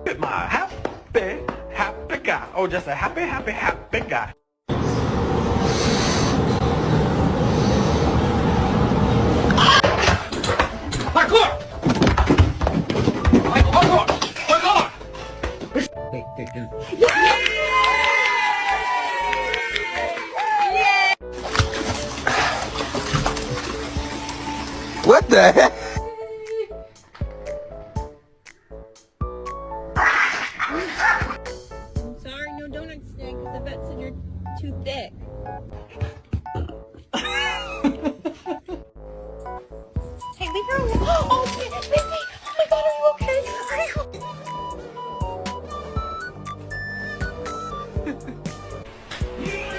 at my happy, happy guy. Oh, just a happy, happy, happy guy. Parkour! Parkour! Parkour! What the heck?